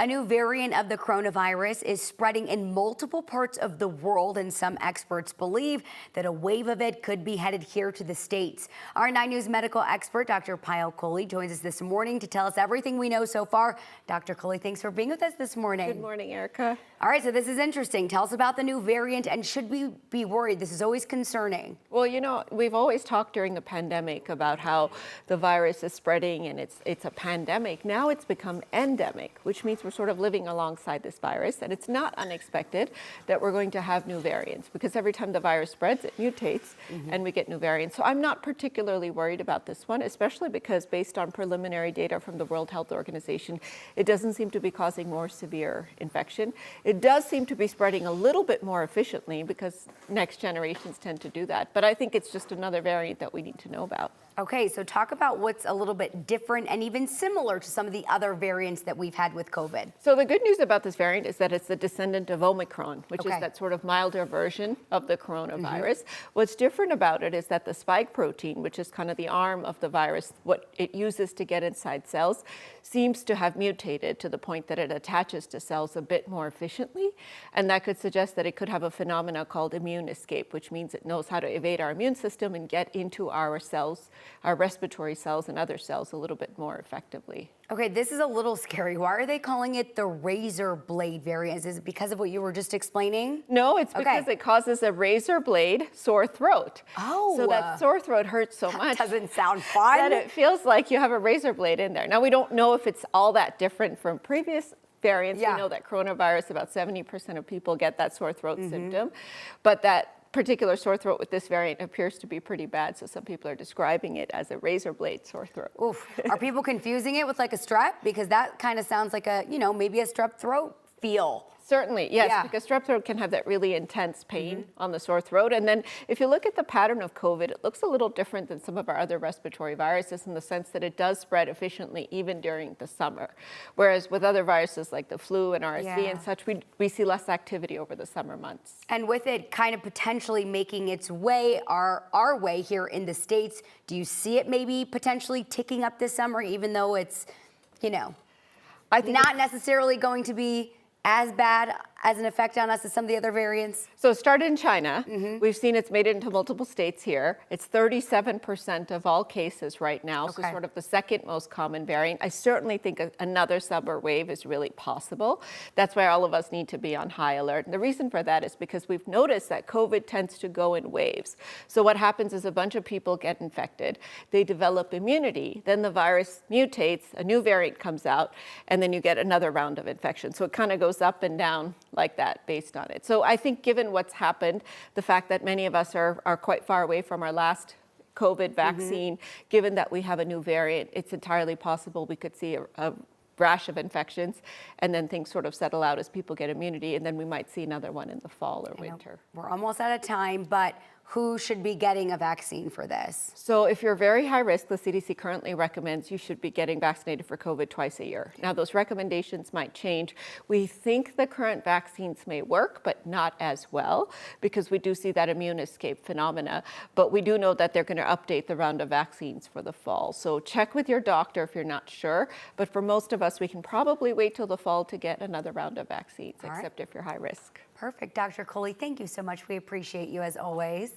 A new variant of the coronavirus is spreading in multiple parts of the world, and some experts believe that a wave of it could be headed here to the States. Our 9 News medical expert, Dr. Kohli, joins us this morning to tell us everything we know so far. Dr. Kohli, thanks for being with us this morning. Good morning, Erica. All right, so this is interesting. Tell us about the new variant, and should we be worried? This is always concerning. Well, you know, we've always talked during the pandemic about how the virus is spreading and it's a pandemic. Now it's become endemic, which means we're sort of living alongside this virus, and it's not unexpected that we're going to have new variants, because every time the virus spreads, it mutates and we get new variants. So I'm not particularly worried about this one, especially because based on preliminary data from the World Health Organization, it doesn't seem to be causing more severe infection. It does seem to be spreading a little bit more efficiently, because next generations tend to do that. But I think it's just another variant that we need to know about. Okay, so talk about what's a little bit different and even similar to some of the other variants that we've had with COVID. So the good news about this variant is that it's the descendant of Omicron, which is that sort of milder version of the coronavirus. What's different about it is that the spike protein, which is kind of the arm of the virus, what it uses to get inside cells, seems to have mutated to the point that it attaches to cells a bit more efficiently. And that could suggest that it could have a phenomena called immune escape, which means it knows how to evade our immune system and get into our cells, our respiratory cells and other cells, a little bit more effectively. Okay, this is a little scary. Why are they calling it the razor blade variant? Is it because of what you were just explaining? No, it's because it causes a razor blade sore throat. Oh. So that sore throat hurts so much. Doesn't sound fun. That it feels like you have a razor blade in there. Now, we don't know if it's all that different from previous variants. We know that coronavirus, about 70% of people get that sore throat symptom, but that particular sore throat with this variant appears to be pretty bad, so some people are describing it as a razor blade sore throat. Oof. Are people confusing it with like a strep? Because that kind of sounds like a, maybe a strep throat feel. Certainly, yes, because strep throat can have that really intense pain on the sore throat. And then if you look at the pattern of COVID, it looks a little different than some of our other respiratory viruses in the sense that it does spread efficiently even during the summer. Whereas with other viruses like the flu and RSV and such, we see less activity over the summer months. And with it kind of potentially making its way, our way here in the States, do you see it maybe potentially ticking up this summer, even though it's, I think not necessarily going to be as bad as an effect on us as some of the other variants? So it started in China. We've seen it's made it into multiple states here. It's 37% of all cases right now, so sort of the second most common variant. I certainly think another summer wave is really possible. That's why all of us need to be on high alert. And the reason for that is because we've noticed that COVID tends to go in waves. So what happens is a bunch of people get infected, they develop immunity, then the virus mutates, a new variant comes out, and then you get another round of infection. So it kind of goes up and down like that based on it. So I think given what's happened, the fact that many of us are quite far away from our last COVID vaccine, given that we have a new variant, it's entirely possible we could see a rash of infections, and then things sort of settle out as people get immunity, and then we might see another one in the fall or winter. We're almost out of time, but who should be getting a vaccine for this? So if you're very high risk, the CDC currently recommends you should be getting vaccinated for COVID twice a year. Now, those recommendations might change. We think the current vaccines may work, but not as well, because we do see that immune escape phenomena. But we do know that they're going to update the round of vaccines for the fall. So check with your doctor if you're not sure. But for most of us, we can probably wait till the fall to get another round of vaccines, except if you're high risk. Perfect. Dr. Kohli, thank you so much. We appreciate you as always.